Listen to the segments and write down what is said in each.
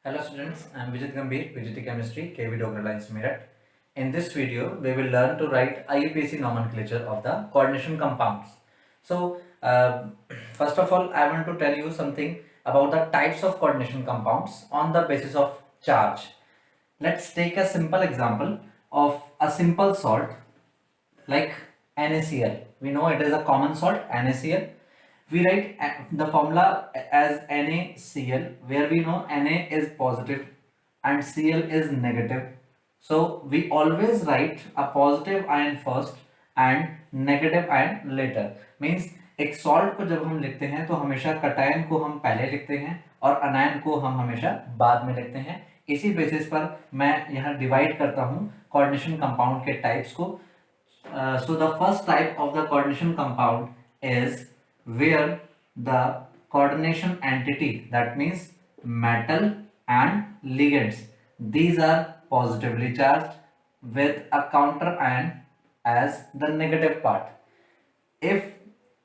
Hello students, I am Vijit Gambhir, VGT Chemistry, KV Dogger Lines Meerut. In this video, we will learn to write IUPAC nomenclature of the coordination compounds. So, first of all, I want to tell you something about the types of coordination compounds on the basis of charge. Let's take a simple example of a simple salt like NaCl. We know it is a common salt, NaCl. We write the formula as NaCl, where we know Na is positive and Cl is negative. So we always write a positive ion first and negative ion later. Means एक salt को जब हम लिखते हैं तो हमेशा cation को हम पहले लिखते हैं और अनायन को हम हमेशा बाद में लिखते हैं. इसी बेसिस पर मैं यहाँ डिवाइड करता हूँ कोऑर्डिनेशन कंपाउंड के टाइप्स को. So the first type of the coordination compound is where the coordination entity, that means metal and ligands, these are positively charged with a counter ion as the negative part. If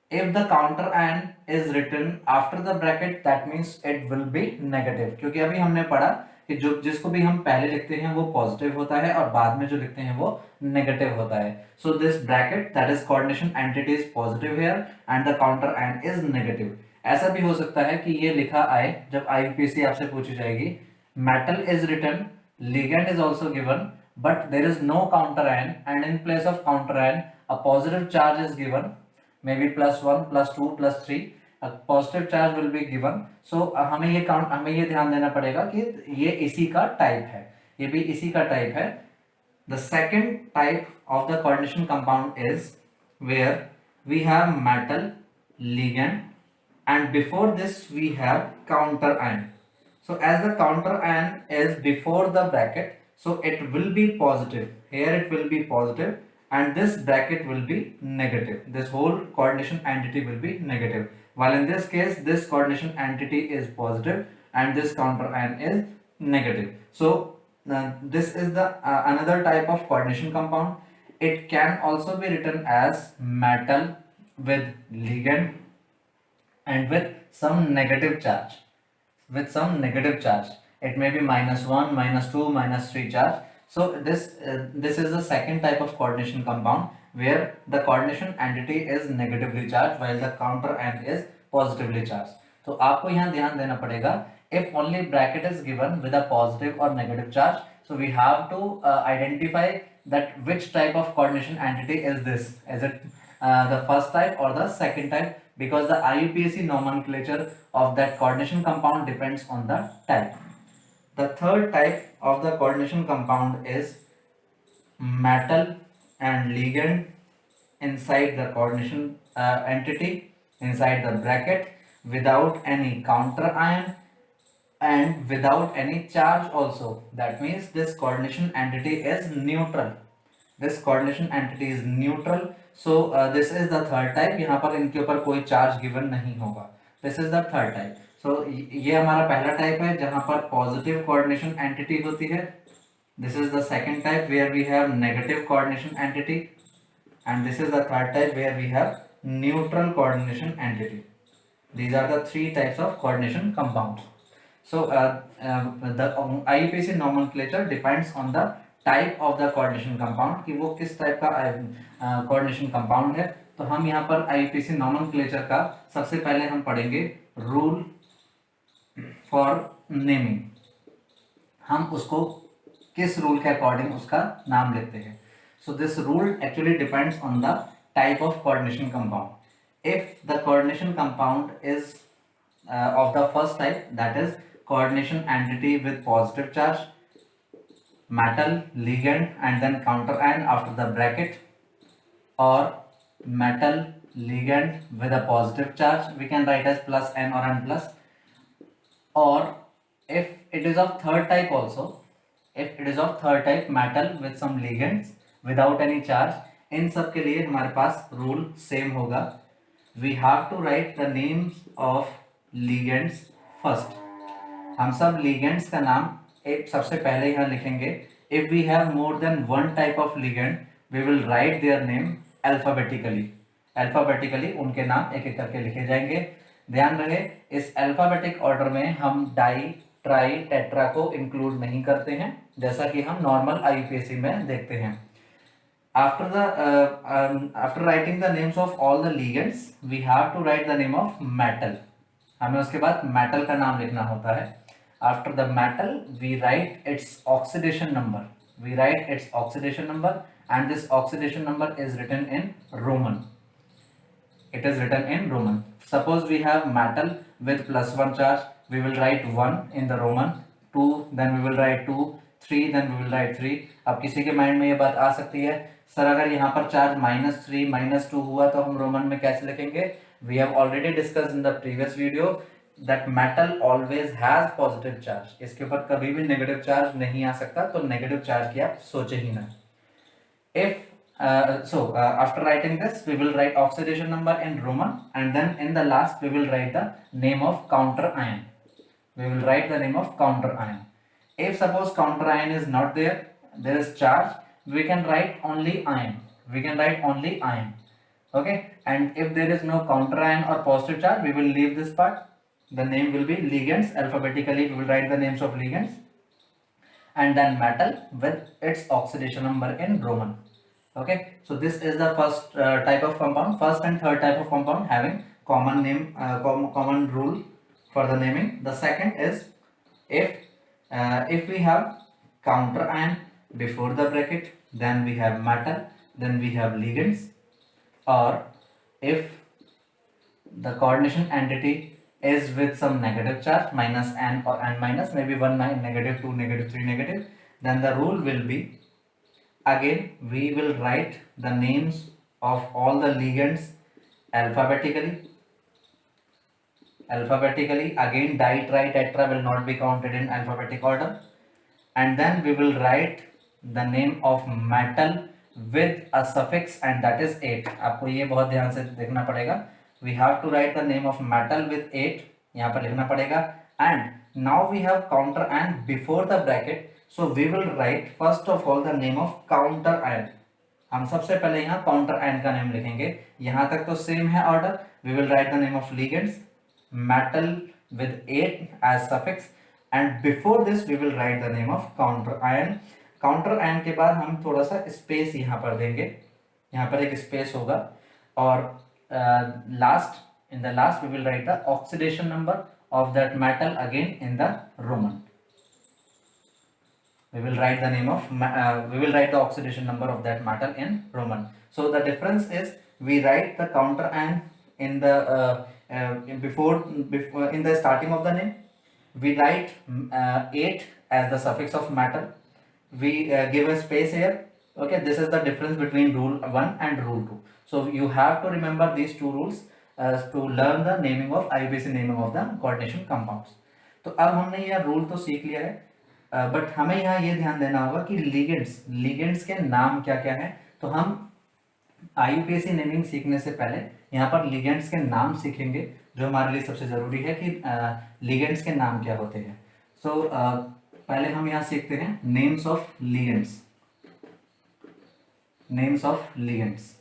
the counter ion is written after the bracket, that means it will be negative. क्योंकि अभी हमने पढ़ा कि जो जिसको भी हम पहले लिखते हैं वो पॉजिटिव होता है और बाद में जो लिखते हैं वो नेगेटिव होता है. So this bracket that is coordination entity is positive here and the counter ion is negative. ऐसा भी हो सकता है कि ये लिखा आए जब आईयूपीएसी आपसे पूछी जाएगी, metal is written, ligand is also given, but there is no counter ion, and in place of counter ion a positive charge is given, maybe +1 +2 +3, a positive charge will be given. So हमें ये ध्यान देना पड़ेगा कि ये इसी का type है, ये भी इसी का टाइप है. The second type of the coordination compound is where we have metal, ligand, and before this we have counter ion. So as the counter ion is before the bracket, so it will be positive. Here it will be positive and this bracket will be negative. This whole coordination entity will be negative. While in this case, this coordination entity is positive and this counter ion is negative. So this is the another type of coordination compound. It can also be written as metal with ligand and with some negative charge. It may be -1, -2, -3 charge. So this is the second type of coordination compound where the coordination entity is negatively charged while the counter ion is positively charged. तो आपको यहाँ ध्यान देना पड़ेगा, if only bracket is given with a positive or negative charge, so we have to identify that which type of coordination entity is this. Is it the first type or the second type? Because the IUPAC nomenclature of that coordination compound depends on the type. The third type of the coordination compound is metal and ligand inside the coordination entity, inside the bracket, without any counter ion and without any charge also. That means this coordination entity is neutral. This coordination entity is neutral. So this is the third type. यहाँ पर इनके ऊपर कोई charge given नहीं होगा. This is the third type. So ये हमारा पहला टाइप है जहाँ पर पॉजिटिव कोऑर्डिनेशन एंटिटी होती है. This is the second type where we have negative coordination entity, and this is the third type where we have neutral coordination entity. These are the three types of coordination compounds. So the IUPAC nomenclature depends on the type of the coordination compound कि वो किस type का coordination compound है. तो हम यहाँ पर IUPAC nomenclature का सबसे पहले हम पढ़ेंगे रूल फॉर नेमिंग. हम उसको किस रूल के अकॉर्डिंग उसका नाम लेते हैं. So this rule actually depends on the type of coordination compound. If the coordination compound is of the first type, that is coordination entity with positive charge, metal, ligand and then counter ion after the bracket, or metal, ligand with a positive charge, we can write as +n or n plus. Or if it is of third type also, if it is of third type, metal with some ligands without any charge, इन सब के लिए हमारे पास rule same होगा. We have to write the names of ligands first. हम सब ligands का नाम एक सबसे पहले यहाँ लिखेंगे. If we have more than one type of ligand, we will write their name alphabetically. Alphabetically उनके नाम एक एक करके लिखे जाएंगे. ध्यान रहे इस alphabetic order में हम डाई ट्राई टेट्रा को इंक्लूड नहीं करते हैं, जैसा कि हम नॉर्मल IUPAC में देखते हैं। After writing the names of all the ligands, we have to write the name of metal. हमें उसके बाद metal का नाम लिखना होता है। After the metal, we write its oxidation number. We write its oxidation number, and this oxidation number is written in Roman. It is written in Roman. Suppose we have metal with +1 charge, we will write 1 in the Roman, 2, then we will write 2, 3, then we will write 3. अब किसी के mind में ये बात आ सकती है, sir अगर यहाँ पर चार्ज -3 -2 हुआ तो हम रोमन में कैसे लिखेंगे? We have already discussed in the previous video that metal always has positive charge. इसके ऊपर कभी भी नेगेटिव चार्ज नहीं आ सकता, तो नेगेटिव चार्ज की आप सोचे ही ना। If after writing this, we will write oxidation number in Roman, and then in the last we will write the name of counter ion. We will write the name of counter ion. If suppose counter ion is not there, there is charge, we can write only ion. We can write only ion. Okay, and if there is no counter ion or positive charge, we will leave this part. The name will be ligands. Alphabetically, we will write the names of ligands, and then metal with its oxidation number in Roman. Okay, so this is the first type of compound. First and third type of compound having common name, common rule for the naming. The second is if we have counter ion before the bracket, then we have metal, then we have ligands. Or if the coordination entity is with some negative charge, -n or n minus, maybe 1 negative, 2 negative, 3 negative, then the rule will be, again we will write the names of all the ligands alphabetically. Again di, tri, tetra will not be counted in alphabetic order, and then we will write the name of metal with a suffix, and that is 8. आपको ये बहुत ध्यान से देखना पड़ेगा. We have to write the name of metal with 8, यहाँ पर लिखना पड़ेगा. And now we have counter ion before the bracket, so we will write first of all the name of counter ion. हम सबसे पहले यहाँ counter ion का नाम लिखेंगे. यहाँ तक तो सेम है order. We will write the name of ligands, metal with 8 as suffix, and before this we will write the name of counter ion. Counter ion के बाद हम थोड़ा सा स्पेस यहाँ पर देंगे, यहाँ पर एक स्पेस होगा, और last in the last we will write the oxidation number of that metal again in the roman. We will write the name of we will write the oxidation number of that metal in Roman. So the difference is we write the counter ion in the before in the starting of the name. We write 8 as the suffix of metal. We give a space here. Okay, this is the difference between rule 1 and rule 2. So you have to remember these two rules to learn the naming of IUPAC naming of the coordination compounds. तो अब हमने यह rule तो सीख लिया है, but हमें यहाँ ये ध्यान देना होगा कि लिगेंड्स के नाम क्या क्या है. तो हम IUPAC नेमिंग सीखने से पहले यहाँ पर लिगेंड्स के नाम सीखेंगे, जो हमारे लिए सबसे ज़रूरी है कि लिगेंड्स के नाम क्या होते हैं. सो पहले हम यहाँ सीखते हैं names of ligands. Names of ligands.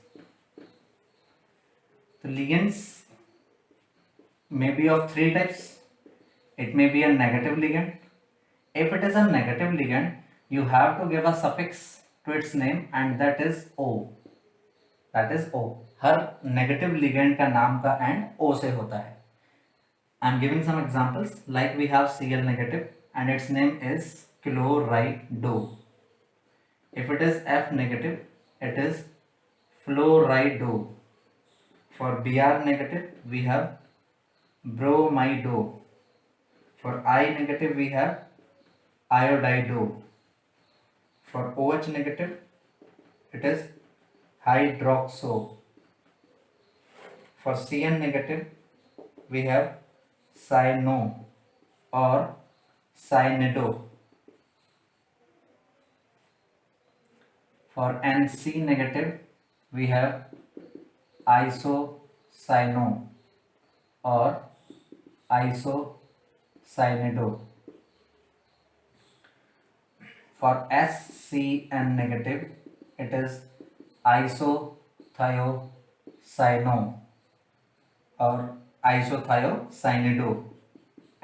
तो ligands may be of 3 types. It may be a negative ligand. If it is a negative ligand, you have to give a suffix to its name, and that is O. That is O. Her negative ligand का नाम का end O से होता है. I am giving some examples. Like we have Cl negative, and its name is chlorido. If it is F negative, it is fluorido. For Br negative, we have bromido. For I negative, we have iodido. For OH negative, it is hydroxo. For Cn negative, we have cyano or cyanido. For Nc negative, we have isocyano or isocyanidо. For SCN negative, it is isothiocyanone or isothiocyanidо.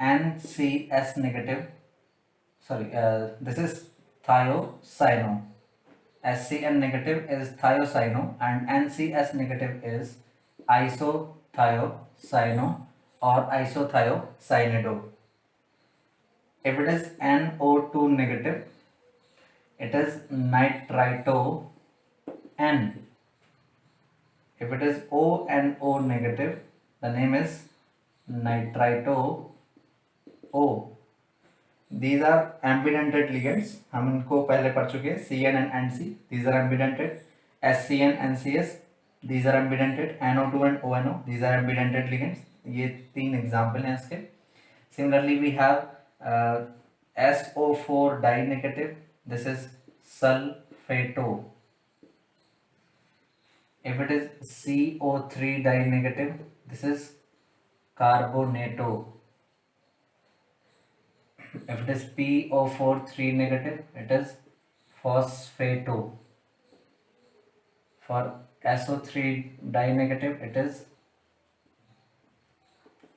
NCS negative, sorry, this is thiocyano. SCN negative is thiocyano and NCS negative is isothiocyanone or isothiocyanidone. If it is NO2 negative, it is nitrito N. If it is ONO negative, the name is nitrito O. These are ambidentate ligands. हम इनको पहले पढ़ चुके हैं. CN and NC. These are ambidentate. SCN NCS. These are ambidentate. NO2 and ONO. These are ambidentate ligands. ये तीन example हैं इसके. Similarly, we have SO4 dinegative. This is sulfato. If it is CO3 dinegative, this is carbonato. If it is PO4 3 negative, it is phosphato. For SO3 dinegative, it is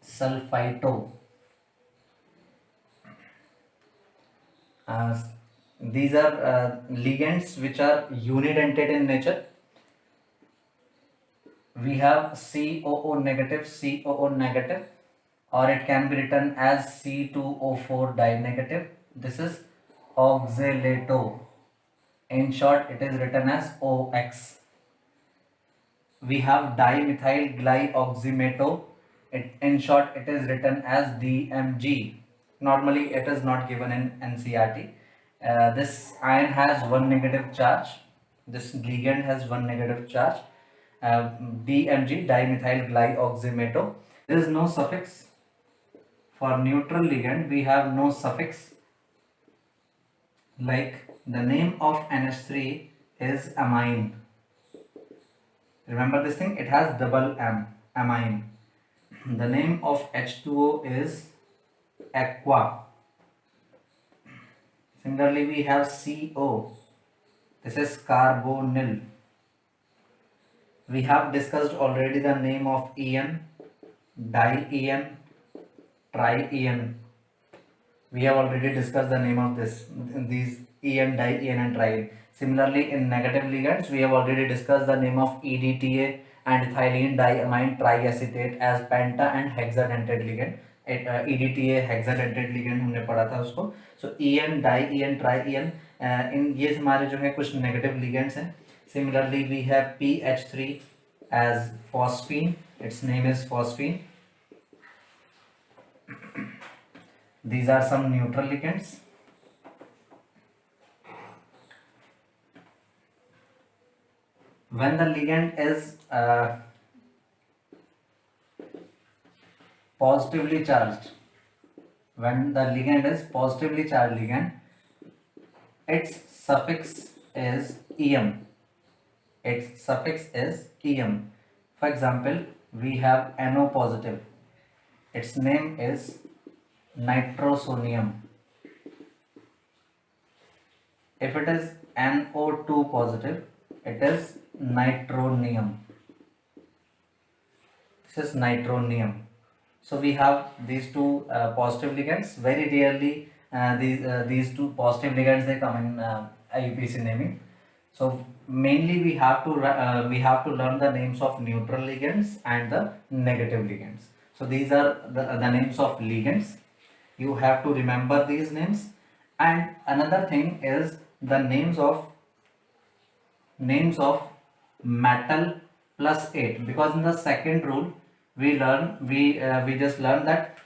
sulfito. These are ligands which are unidentate in nature. We have COO negative, or it can be written as C2O4 dinegative. This is oxalato. In short, it is written as OX. We have dimethyl glyoxymato. In short, it is written as DMG. Normally, it is not given in NCERT. This ion has one negative charge. This ligand has one negative charge. DMG, dimethyl glyoxymato. There is no suffix. For neutral ligand, we have no suffix. Like the name of NH3 is amine. Remember this thing, it has double M, amine. The name of H2O is aqua. Similarly, we have CO. This is carbonyl. We have discussed already the name of EN, di-EN, tri-EN. We have already discussed the name of these EN, di-EN and tri-EN. Similarly, in negative ligands, we have already discussed the name of EDTA and ethylene diamine triacetate as penta and hexadentate ligand. EDTA hexadentate ligand हमने पढ़ा था उसको. So EN, di-EN, tri-EN, इन ये हमारे जो है कुछ negative ligands हैं. Similarly, we have PH3 as phosphine. Its name is phosphine. These are some neutral ligands. When the ligand is positively charged, its suffix is em. For example, we have NO positive. Its name is nitrosonium. If it is NO2 positive, it is nitronium. This is nitronium. So we have these two positive ligands. Very rarely these two positive ligands they come in IUPAC naming. So mainly we have to learn the names of neutral ligands and the negative ligands. So these are the names of ligands. You have to remember these names. And another thing is the names of metal plus 8, because in the second rule we just learned that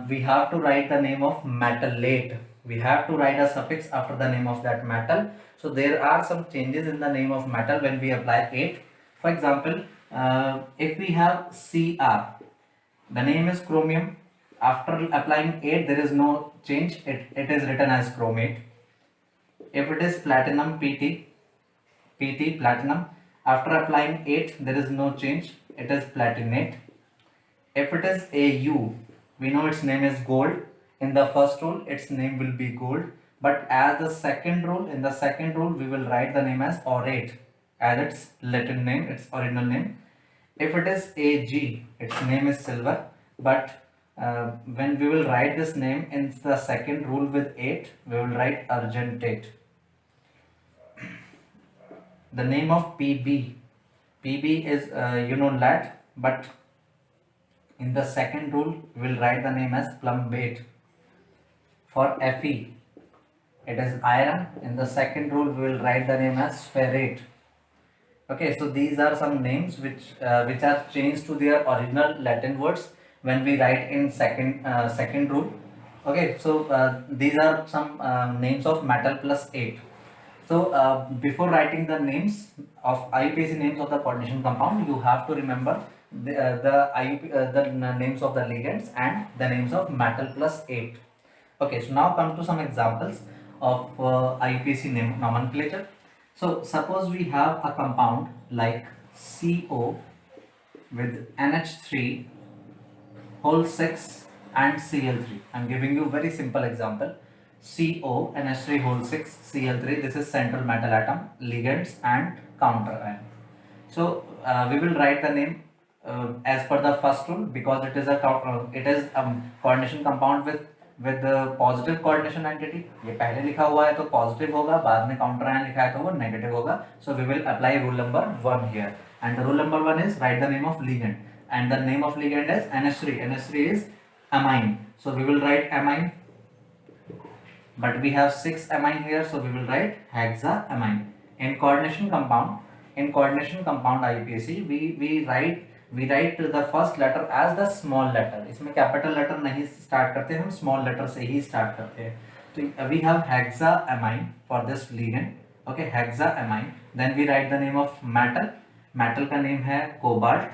we have to write the name of metallate. We have to write a suffix after the name of that metal. So there are some changes in the name of metal when we apply 8. For example, if we have Cr, the name is chromium. After applying 8, there is no change. It is written as chromate. If it is platinum, PT platinum, after applying 8, there is no change. It is platinate. If it is Au, we know its name is gold. In the first rule, its name will be gold. But as the second rule, in the second rule, we will write the name as aurate, as its Latin name, its original name. If it is Ag, its name is silver. But when we will write this name in the second rule with 8, we will write argentate. The name of PB is lat, but in the second rule we will write the name as plumbate. For Fe, it is iron. In the second rule we will write the name as ferrate. Okay, so these are some names which are changed to their original Latin words when we write in second rule. Okay, so these are some names of metal plus 8. So before writing the names of IUPAC names of the coordination compound, you have to remember the names of the ligands and the names of metal plus 8. Okay, so now come to some examples of IUPAC name nomenclature. So suppose we have a compound like CO with NH3 whole 6 and Cl3. I'm giving you very simple example. CO NH3 whole 6 Cl3. This is central metal atom, ligands and counter ion. So we will write the name as per the first rule because it is a coordination compound with the positive coordination entity. ये पहले लिखा हुआ है तो positive होगा, बाद में counter ion लिखा है तो वो negative होगा. So we will apply rule number 1 here, and the rule number 1 is write the name of ligand, and the name of ligand is NH3. NH3 is amine, so we will write amine, but we have 6 amine here, so we will write hexaamine. In coordination compound IUPAC we write the first letter as the small letter. इसमें capital letter नहीं start करते, हम small letter से ही start करते हैं. तो we have hexaamine for this ligand. Okay, hexaamine. Then we write the name of metal का name है cobalt.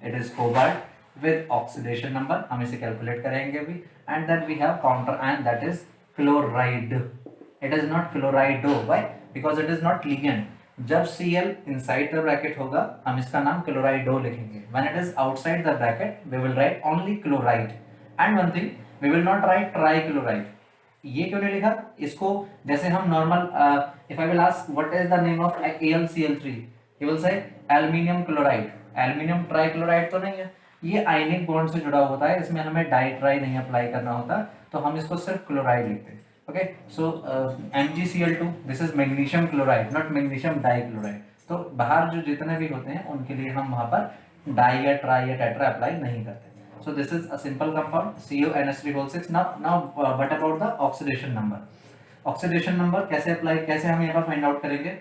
It is cobalt with oxidation number, हम इसे calculate करेंगे भी. And then we have counter ion, that is chloride. It is not chlorido. Why? Because it is not ligand. जब Cl inside the bracket होगा हम इसका नाम chlorido लिखेंगे. When it is outside the bracket we will write only chloride. And one thing, we will not write trichloride. ये क्यों नहीं लिखा? इसको जैसे हम normal if I will ask what is the name of AlCl3, he will say aluminium chloride. Aluminium trichloride तो नहीं है, ये आयनिक बॉन्ड से जुड़ा होता है, इसमें हमें डाई ट्राई नहीं अप्लाई करना होता, तो हम इसको सिर्फ क्लोराइड लिखते हैं. Okay, so MgCl2, this is magnesium chloride, not magnesium dichloride. तो बाहर जो जितने भी होते हैं उनके लिए हम वहां पर डाई या ट्राई या टेट्रा अप्लाई नहीं करते. सो this is a simple compound CONH3/6. Now what about the oxidation number? Oxidation number कैसे अप्लाई, कैसे हम यहाँ पर फाइंड आउट करेंगे?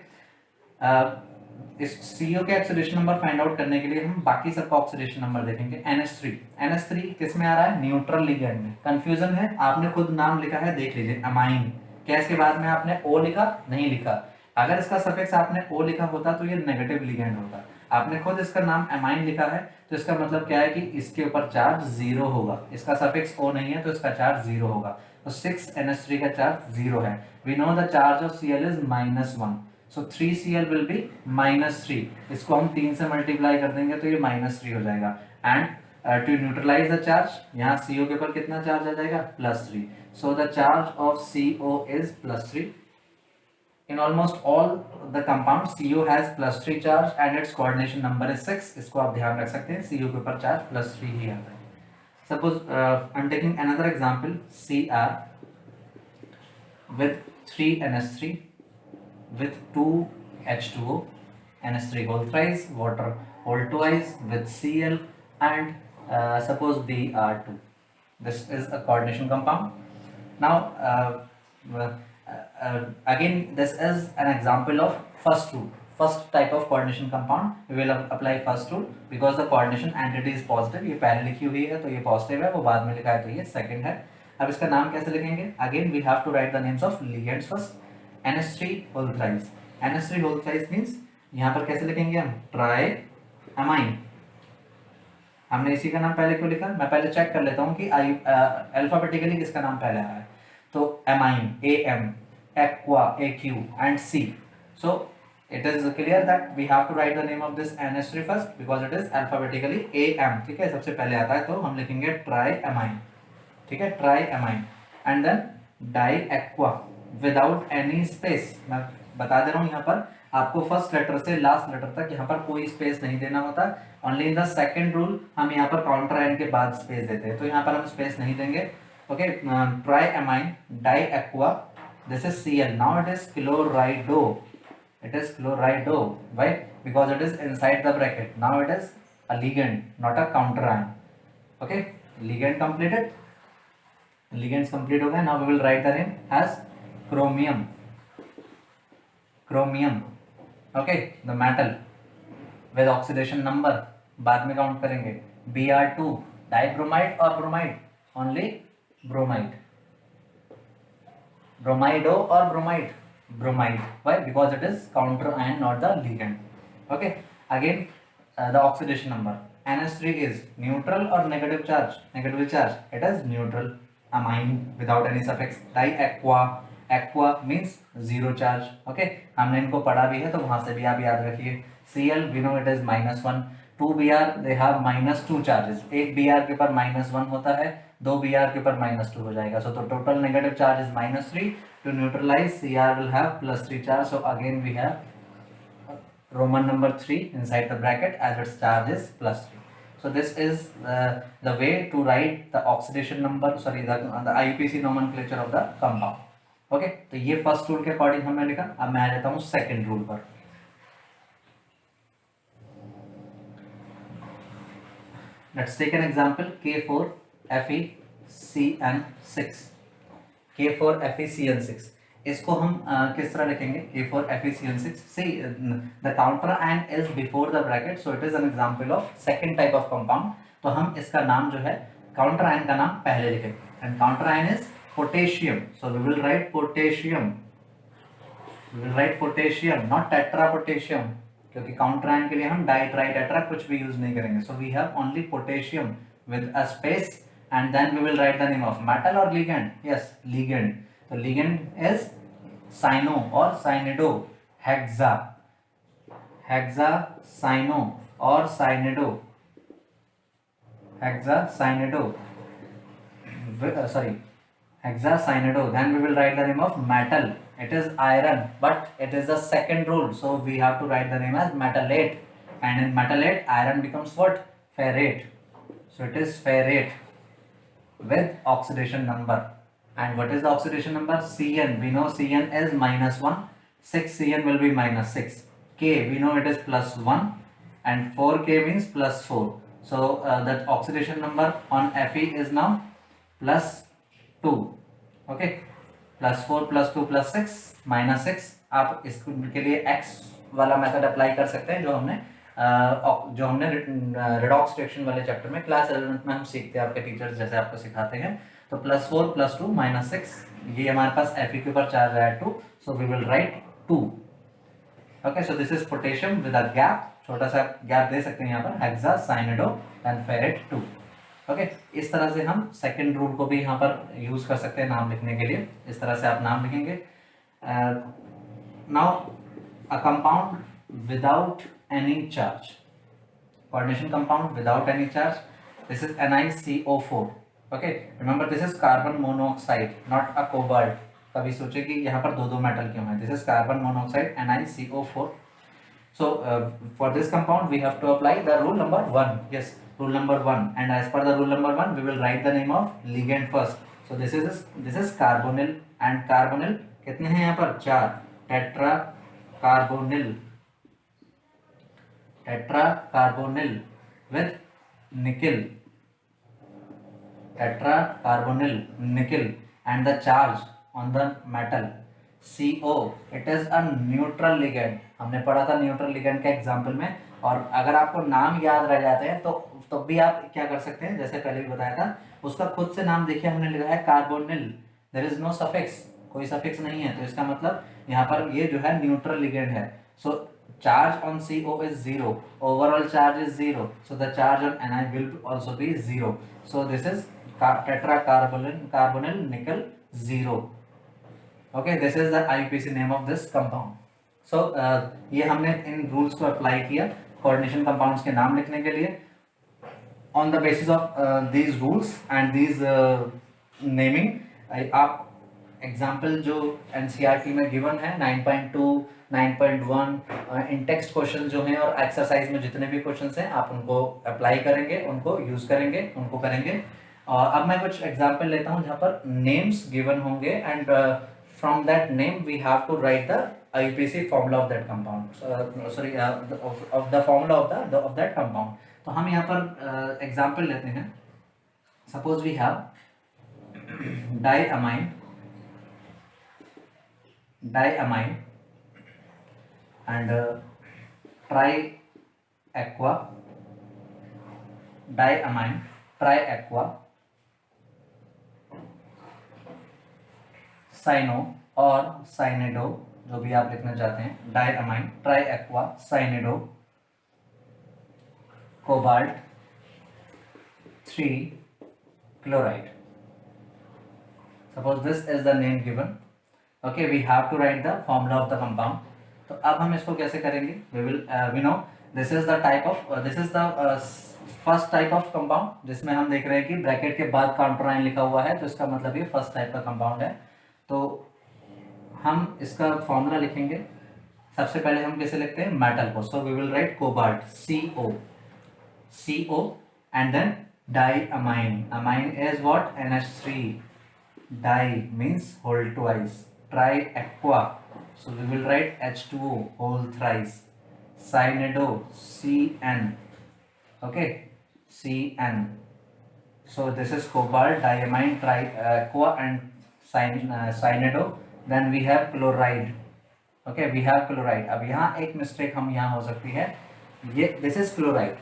इस CO के ऑक्सीडेशन नंबर फाइंड आउट करने के लिए हम बाकी सबका ऑक्सीडेशन नंबर देखेंगे. NH3 किस में आ रहा है? न्यूट्रल लिगैंड में. कंफ्यूजन है? आपने खुद नाम लिखा है, देख लीजिए, अमाइन. क्या इसके बाद में आपने O लिखा? नहीं लिखा. अगर इसका सफिक्स आपने O लिखा होता तो ये नेगेटिव लिगैंड होता. आपने खुद इसका नाम अमाइन लिखा है, तो इसका मतलब क्या है कि इसके ऊपर चार्ज 0 होगा. इसका सफिक्स O नहीं है तो इसका चार्ज 0 होगा. तो 6NH3 का चार्ज 0 है. We know the charge of Cl is -1. So 3Cl will be -3. इसको हम 3 से मल्टीप्लाई कर देंगे तो ये -3 हो जाएगा. And to neutralize the charge, यहाँ CO के ऊपर कितना चार्ज आ जाएगा? +3. So the charge of CO is +3. In almost all the compounds CO has +3 charge and its coordination number is 6. इसको आप ध्यान रख सकते हैं, CO के ऊपर चार्ज +3 ही आता है. Suppose I'm taking another example, Cr with 3NH3 with 2H2O, NH3 whole thrice, water whole twice with Cl, and suppose Br2. This is a coordination compound. Now again this is an example of first rule, first type of coordination compound. We will apply first rule because the coordination entity is positive. ये पहले लिखी हुई है तो ये positive है, वो बाद में लिखा है तो ये second है. अब इसका नाम कैसे लिखेंगे? Again we have to write the names of ligands first. NH3 whole thrice. NH3 whole thrice means यहाँ पर कैसे लिखेंगे हम? Try amine. हमने इसी का नाम पहले क्यों लिखा? मैं पहले चेक कर लेता हूँ कि अल्फाबेटिकली किसका नाम पहले आया है. तो amine AM, aqua AQ and C. So it is clear that we have to write the name of this NH3 first because it is alphabetically AM. ठीक है, सबसे पहले आता है तो हम लिखेंगे ट्राई अमाइन. ठीक है, triamine. And then diaqua without any space. मैं बता दे रहा हूँ यहाँ पर आपको फर्स्ट लेटर से लास्ट लेटर तक यहाँ पर कोई स्पेस नहीं देना होता। Only in the second rule हम यहाँ पर काउंटर आयन के बाद स्पेस देते हैं, तो यहाँ पर हम स्पेस नहीं देंगे। Okay, triamine diaqua, this is Cl, now it is chlorido, it is chlorido. Why? Because it is inside the bracket. Now it is a ligand, not a counter ion. Okay, ligand completed, ligands complete हो गए। Now we will write the name as chromium, chromium. Okay, the metal with oxidation number बाद में count करेंगे। Br2, dibromide or bromide? Only bromide, bromido or bromide? Bromide. Why? Because it is counter ion, not the ligand. Okay, again the oxidation number, NH3 is neutral or negative charge? Negative charge, it is neutral amine without any suffix। diaqua, aqua means zero charge। okay, हमने इनको पढ़ा भी है तो वहां से भी आप याद रखिए। Cl, we know it is -1, 2Br they have -2 charges, एक Br के ऊपर -1 होता है, दो Br के ऊपर -2 हो जाएगा। so तो total negative charge is -3, to neutralize Cr will have +3 charge, so again we have Roman number 3 inside the bracket as its charge is +3। so this is the way to write the oxidation number, sorry the IUPAC nomenclature of the compound। okay, तो ये first rule के according हमने लिखा। अब मैं आ जाता हूँ सेकंड रूल पर। Let's take an example, K4FeCN6, K4FeCN6, इसको हम किस तरह लिखेंगे? K4FeCN6, see the counter ion is before the bracket, so it is an example of second type of compound। तो हम इसका नाम जो है काउंटर आयन का नाम पहले लिखेंगे, and counter ion is potassium, so we will write potassium, we will write potassium, not tetra potassium, क्योंकि काउंटर आयन के लिए हम डाई ट्राई टेट्रा कुछ भी यूज नहीं करेंगे। so we have only potassium with a space and then we will write the name of metal or ligand? Yes, ligand। so ligand is cyano or cyanido, hexa, hexa cyano or cyanido, hexa cyanido, sorry, hexa cyanido। then we will write the name of metal, it is iron, but it is the second rule, so we have to write the name as metallate, and in metallate iron becomes what? Ferrate, so it is ferrate with oxidation number। and what is the oxidation number? Cn, we know Cn is -1, 6Cn will be -6, K we know it is +1, and 4K means +4, so that oxidation number on Fe is now +2। okay, +4 +2 +6 -6। आप इसके लिए x वाला method apply कर सकते हैं जो हमने redox reaction वाले चैप्टर में क्लास 11th में हम सीखते हैं, आपके टीचर्स जैसे आपको सिखाते हैं। तो +4 +2 -6, ये हमारे पास Fe के ऊपर चार्ज है 2, so we will write 2। Okay, so this is potassium with a gap, छोटा सा गैप दे सकते हैं यहाँ पर, hexacyanido and ferrate 2। Okay, इस तरह से हम सेकंड रूल को भी यहाँ पर यूज कर सकते हैं नाम लिखने के लिए। इस तरह से आप नाम लिखेंगे। Now a compound without any charge, coordination compound without any charge, this is NiCO4। okay, remember this is carbon monoxide, not a cobalt। कभी सोचे कि यहाँ पर दो मेटल क्यों है? this is carbon monoxide NiCO4। so for this compound we have to apply the rule number 1। yes, rule number 1, and as per the rule number 1 we will write the name of ligand first। so this is carbonyl, and carbonyl कितने हैं यहाँ पर? 4, tetra carbonyl, tetracarbonyl with nickel, tetracarbonyl nickel, and the charge on the metal CO, it is a neutral ligand। हमने पढ़ा था neutral ligand के example में। और अगर आपको नाम याद रह जाते हैं तो भी आप क्या कर सकते हैं, जैसे पहले भी बताया था, उसका खुद से नाम देखिए, हमने लिखा है carbonyl, there is no suffix, कोई सफिक्स नहीं है, तो इसका मतलब यहाँ पर ये जो है न्यूट्रल लिगेंड है। सो charge on CO is 0, overall charge is 0, so the charge on Ni will also be 0, so this is tetracarbonyl nickel 0। okay, this is the IUPAC name of this compound। so ये हमने इन rules को apply किया coordination compounds के नाम लिखने के लिए। on the basis of these rules and these naming, आप एग्जाम्पल जो एनसीईआरटी में गिवन है 9.2 9.1 इन टेक्स्ट क्वेश्चन जो हैं और एक्सरसाइज में जितने भी क्वेश्चंस हैं आप उनको अप्लाई करेंगे, उनको यूज करेंगे, उनको करेंगे। और अब मैं कुछ एग्जाम्पल लेता हूं जहां पर नेम्स गिवन होंगे and from that name we have to write the IUPAC formula of that compound, sorry of the formula of that compound। तो हम यहाँ पर एग्जाम्पल लेते हैं। Suppose we have diamine and triaqua, diamine, triaqua, cyano और cyanido, जो भी आप लिखना चाहते हैं, diamine, triaqua, cyanido, cobalt 3 chloride. Suppose this is the name given. Okay, we have to write the formula of the compound. तो अब हम इसको कैसे करेंगे? We know this is the type of this is the first type of compound, जिसमें हम देख रहे हैं कि ब्रैकेट के बाद काउंटर आइन लिखा हुआ है, तो इसका मतलब ये फर्स्ट टाइप का कंपाउंड है। तो हम इसका फॉर्मूला लिखेंगे। सबसे पहले हम कैसे लिखते हैं? मेटल को। So we will write cobalt CO and then diamine। amine is what? NH3। di means whole twice। triaqua, so we will write H2O whole thrice। cyanide, CN, okay, CN। so this is cobalt, diamine, triaqua and cyanide। then we have chloride। okay, we have chloride। अब यहाँ एक mistake हम यहाँ हो सकती है, ये this is chloride।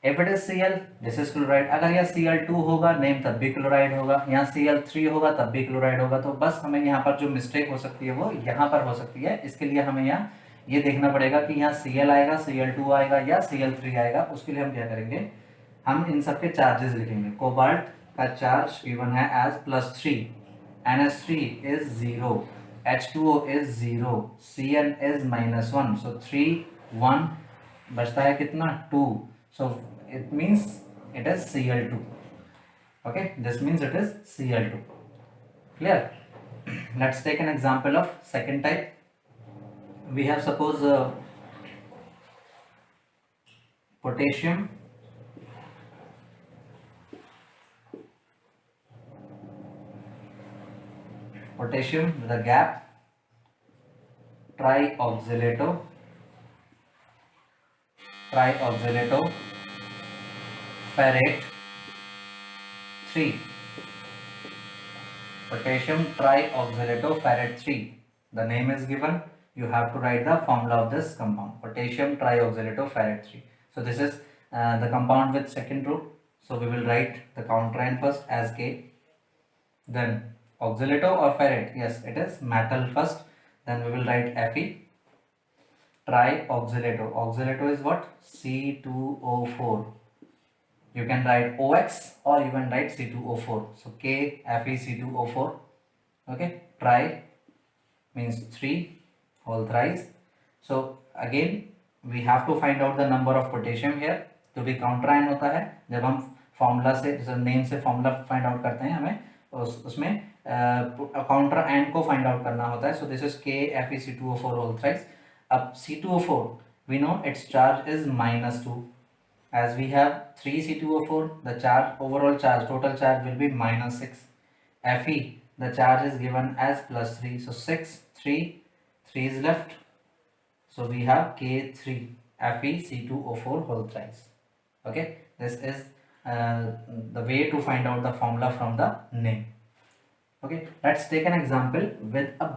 if it is Cl, this is chloride। अगर यह Cl2 होगा नेम तब भी क्लोराइड होगा, यहाँ Cl3 होगा तब भी क्लोराइड होगा। तो बस हमें यहाँ पर जो मिस्टेक हो सकती है वो यहाँ पर हो सकती है। इसके लिए हमें यहाँ ये देखना पड़ेगा कि यहाँ Cl आएगा, Cl2 आएगा या Cl3 आएगा। उसके लिए हम क्या करेंगे? हम इन सबके चार्जेस लिखेंगे। कोबाल्ट का चार्ज गिवन है as +3, NH3 is 0, H2O is 0, Cn is -1। So 3 1 बचता है कितना? 2। so it means it is Cl2। okay, this means it is Cl2। clear? let's take an example of second type। we have suppose potassium with a gap, trioxalato, ferrate 3। potassium trioxalato ferrate 3, the name is given, you have to write the formula of this compound, potassium trioxalato ferrate 3। so this is the compound with second root, so we will write the counterant first as K, then oxalato or ferrate, yes it is metal first, then we will write Fe, trioxalato, oxalato is what? C2O4, you can write OX or you can write C2O4, so K Fe C2O4, okay, tri means 3 whole thrice। so again we have to find out the number of potassium here, जो भी counter ion होता है, जब हम formula से name से formula find out करते हैं, हमें उसमें काउंटर आयन को फाइंड आउट करना होता है। So this is K Fe C2O4 whole thrice. अब C2O4 we know its charge is -2, as we have 3 C2O4, the charge, overall charge, total charge will be -6। Fe, the charge is given as +3, so 6 3 3 is left, so we have K3 Fe C2O4 whole thrice। okay, this is the way to find out the formula from the name। okay, let's take an example with a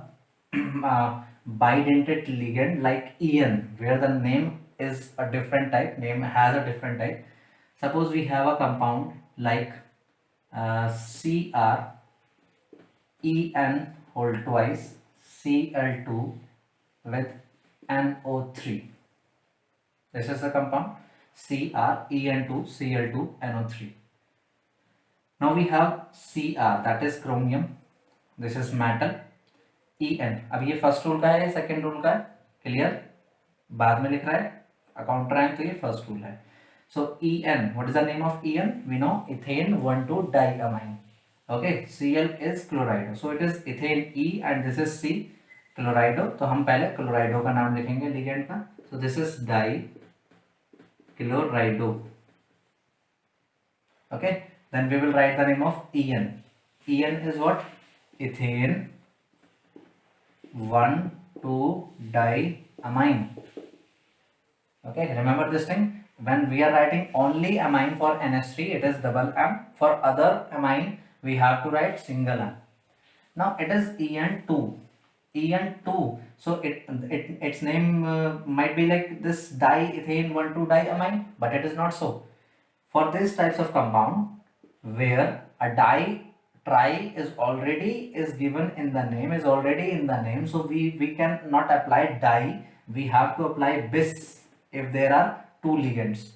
bidentate ligand like En, where the name is a different type, name has a different type। suppose we have a compound like Cr En whole twice Cl2 with NO3, this is the compound CrEn2 Cl2 NO3। now we have Cr, that is chromium, this is metal। En, अब ये first rule का है, second rule का है, clear? बाद में लिख रहा है काउंटर आयन, तो ये फर्स्ट रूल है। So En, what is the name of En? We know ethane 1,2 diamine। ओके, Cl is chlorido, so it is ethane E and this is C, chlorido. तो हम पहले chlorido का नाम लिखेंगे लिगेंड का, so this is dichlorido. Okay, then we will write the name of En. En is what? Ethane 1,2-diamine. Okay, remember this thing. When we are writing only amine for NH3, it is double M. For other amine, we have to write single M. Now it is En2. En2. So its name might be like this diethane 1,2-diamine, but it is not so. For these types of compound where a tri is given in the name, is already in the name, so we can not apply di, we have to apply bis if there are two ligands.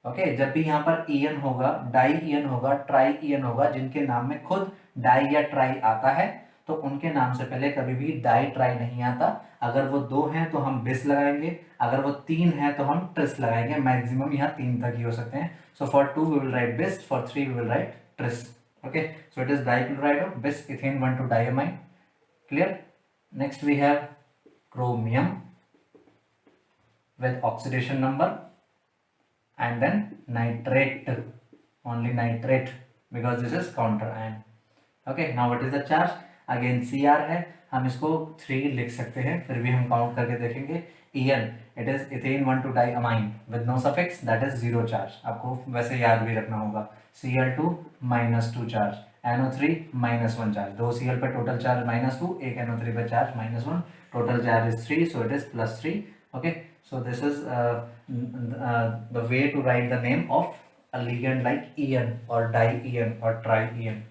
Okay, जब भी यहाँ पर ईएन होगा, die ईएन होगा, try ईएन होगा, जिनके नाम में खुद डाई या ट्राई आता है, तो उनके नाम से पहले कभी भी डाई ट्राई नहीं आता. अगर वो 2 हैं तो हम बिस लगाएंगे, अगर वो 3 हैं तो हम ट्रिस लगाएंगे. मैक्सिमम यहाँ 3 तक ही हो सकते हैं. So for 2 we will write bis, for 3 we will write tris. Okay, so it is dichlorido, bis ethane 1,2-diamine. Clear? Next we have chromium with oxidation number, and then nitrate, only nitrate, because this is counter ion. Okay, now what is the charge? Again Cr है, हम इसको 3 लिख सकते हैं, फिर भी हम count करके देखेंगे. En, it is ethane 1,2-diamine with no suffix, that is 0 charge. आपको वैसे याद भी रखना होगा. Cl2 -2 charge, NO3 -1 charge. 2 Cl पे टोटल चार्ज -2, एक NO3 पे charge -1, total charge is 3, so it is +3. Okay, so this is the way to write the name of a ligand like En or di-En or tri-En.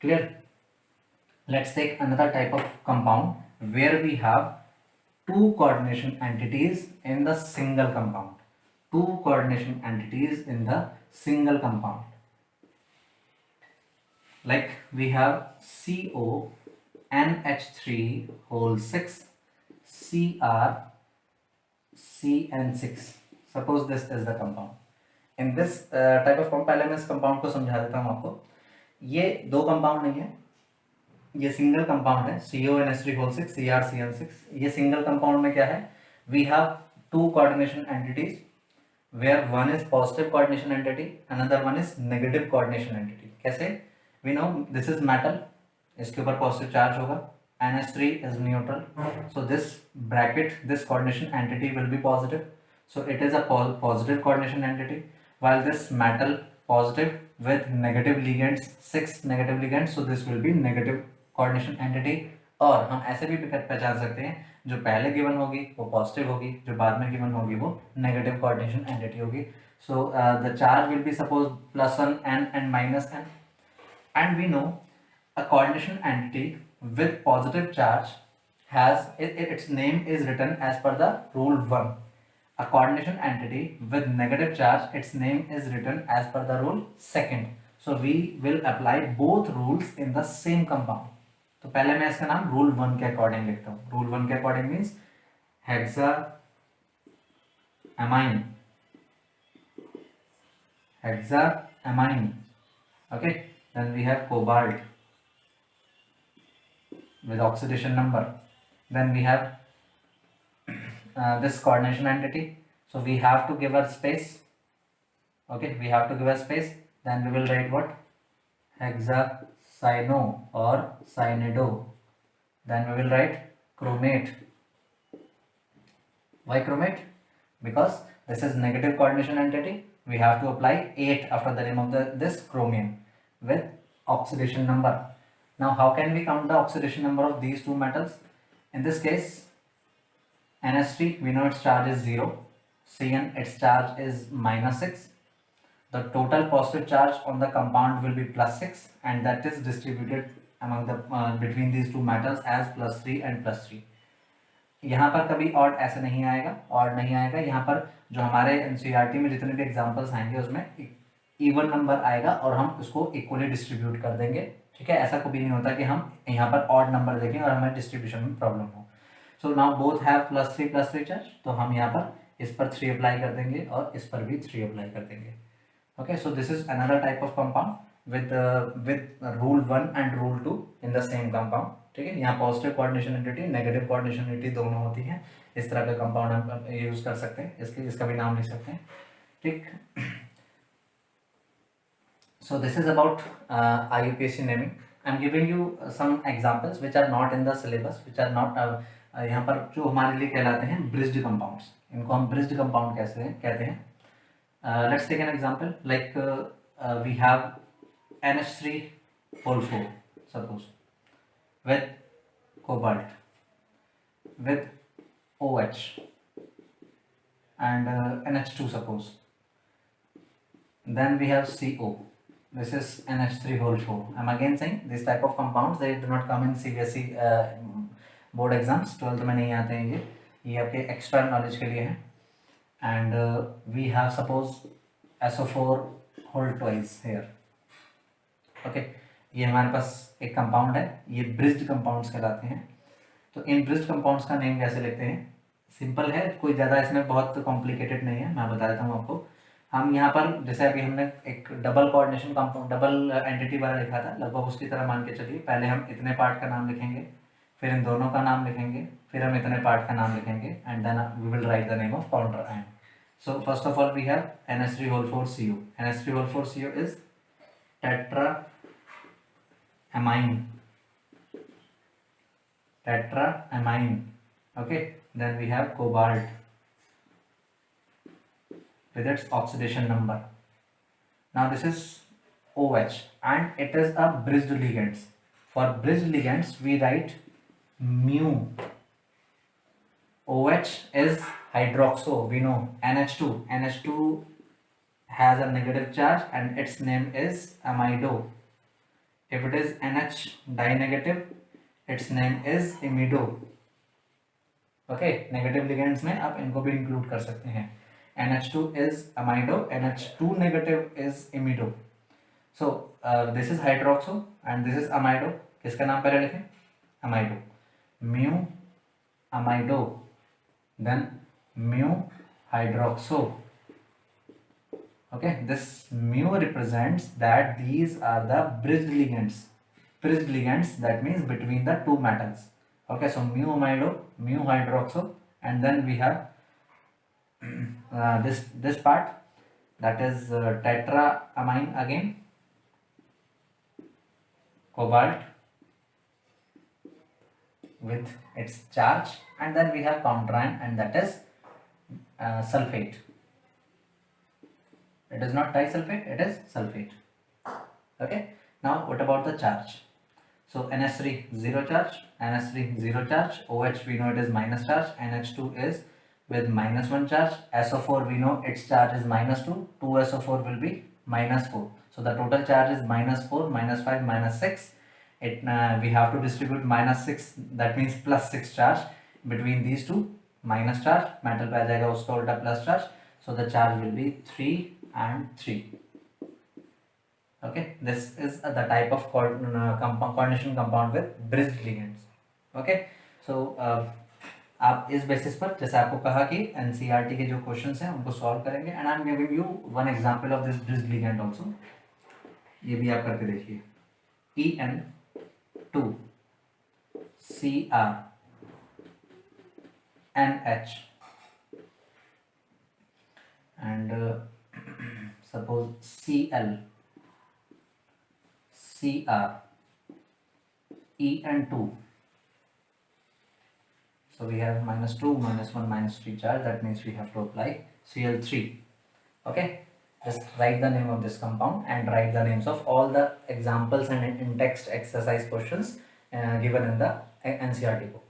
Clear? Let's take another type of compound where we have two coordination entities in the single compound. Two coordination entities in the single compound. Like we have CONH3 whole 6, CrCN6. Suppose this is the compound. In this type of compound, पहले मैं इस compound को समझा देता हूँ आपको. ये दो compound नहीं है, ये सिंगल कंपाउंड है. CONH3 whole 6, CrCN6. ये सिंगल कंपाउंड में क्या है? We have two coordination entities where one is positive coordination entity, another one is negative coordination entity. कैसे? We know this is metal, इसके ऊपर positive charge होगा. NH3 is neutral, so this bracket, this coordination entity will be positive, so it is a positive coordination entity, while this metal positive with negative ligands, 6 negative ligands, so this will be negative coordination entity. और हम ऐसे भी पहचान सकते हैं, जो पहले given होगी वो पॉजिटिव होगी, जो बाद में गिवन होगी वो नेगेटिव कोऑर्डिनेशन एंटिटी होगी. So the charge will be suppose +1 n and -n, and we know a coordination entity with positive charge has its name is written as per the rule 1. A coordination entity with negative charge, its name is written as per the rule 2. So we will apply both rules in the same compound. तो पहले मैं इसका नाम rule 1 के according लिखता हूँ. Rule 1 के according means hexaamine. Okay, then we have cobalt with oxidation number. Then we have this coordination entity, so we have to give a space. Okay, we have to give a space. Then we will write what? Hexacyano or cyanido. Then we will write chromate. Why chromate? Because this is negative coordination entity, we have to apply 8 after the name of this chromium with oxidation number. Now how can we count the oxidation number of these two metals? In this case, NH3, we know its charge is 0, Cn, its charge is -6. The total positive charge on the compound will be +6, and that is distributed among the between these two metals as +3 and +3. यहाँ पर कभी odd ऐसे नहीं आएगा, odd नहीं आएगा. यहाँ पर जो हमारे एनसीईआरटी में जितने भी एग्जांपल्स आएंगे उसमें इवन नंबर आएगा और हम उसको इक्वली डिस्ट्रीब्यूट कर देंगे. ठीक है, ऐसा कभी नहीं होता कि हम यहाँ पर ऑड नंबर देखें और हमें डिस्ट्रीब्यूशन में प्रॉब्लम हो. So now both have +3 charge, तो हम यहाँ पर इस पर 3 अप्लाई कर देंगे और इस पर भी 3 अप्लाई कर देंगे. Okay, so this is another type of compound with rule 1 and rule 2 in the same compound. ठीक है, यहाँ positive coordination entity negative coordination entity दोनों होती हैं. इस तरह का कंपाउंड हम यूज कर सकते हैं. इसका भी नाम लिख सकते हैं. ठीक. So this is about IUPAC naming. I'm giving you some examples which are not in the syllabus, which are not यहाँ पर जो हमारे लिए कहलाते हैं ब्रिज्ड कंपाउंड्स. इनको हम ब्रिज्ड कंपाउंड कैसे कहते हैं. Let's take an example like we have NH3 whole 4 suppose with cobalt with OH and NH2 suppose. Then we have CO. This is NH3 whole 4. I'm again saying this type of compounds they do not come in CBSE board exams. 12th में नहीं आते हैं ये आपके extra knowledge के लिए है. And we have suppose SO4 whole twice here. Okay, ये हमारे पास एक कंपाउंड है. ये ब्रिज्ड कंपाउंड्स कहलाते हैं. तो इन ब्रिज्ड कंपाउंड्स का नेम कैसे लिखते हैं. सिंपल है, कोई ज़्यादा इसमें बहुत कॉम्प्लिकेटेड नहीं है. मैं बता देता हूँ आपको. हम यहाँ पर जैसे अभी हमने एक double coordination compound double entity वाला लिखा था, लगभग उसकी तरह मान के चलिए. पहले हम इतने पार्ट का नाम लिखेंगे, फिर इन दोनों का नाम लिखेंगे, फिर हम इतने पार्ट का नाम लिखेंगे and then we will write the name of counter ion. So first of all we have NH3 whole 4 CO. NH3 whole 4 CO is tetraamine. Okay, then we have cobalt with its oxidation number. Now this is OH and it is a bridged ligands. For bridged ligands we write mu. OH is hydroxo, we know. NH2 has a negative charge and its name is amido. If it is NH dinegative, its name is imido. Okay, negative ligands में आप इनको भी include कर सकते हैं. NH2 is amido, NH2 negative is imido. So this is hydroxo and this is amido. किसका नाम पहले लिखें. amido. Mu amido, then mu hydroxo. Okay, this mu represents that these are the bridged ligands. Bridged ligands, that means between the two metals. Okay, so mu amido, mu hydroxo, and then we have this part, that is tetraamine again, cobalt with its charge, and then we have counterion and that is sulfate. It is not disulfate, it is sulfate. Okay, now what about the charge. So NH3 0 charge, NH3 0 charge, OH we know it is minus charge, NH2 is with -1 charge, SO4 we know its charge is -2, 2SO4 will be -4. So the total charge is -4, -5, -6. We have to distribute -6, that means +6 charge between these two. Minus charge, metal पे आ जाएगा उसका उल्टा plus charge, so the charge will be 3 and 3. Okay, this is the type of coordination compound with bridged ligands. Okay, so आप इस basis पर जैसे आपको कहा कि NCERT के जो क्वेश्चंस हैं उनको सॉल्व करेंगे and I am giving you one example of this bridged ligand also. ये भी आप करके देखिए. En2 Cr NH and suppose Cl Cr En2. So we have -2, -1, -3 charge, that means we have to apply Cl3. Okay, just write the name of this compound and write the names of all the examples and in text exercise questions given in the NCERT book.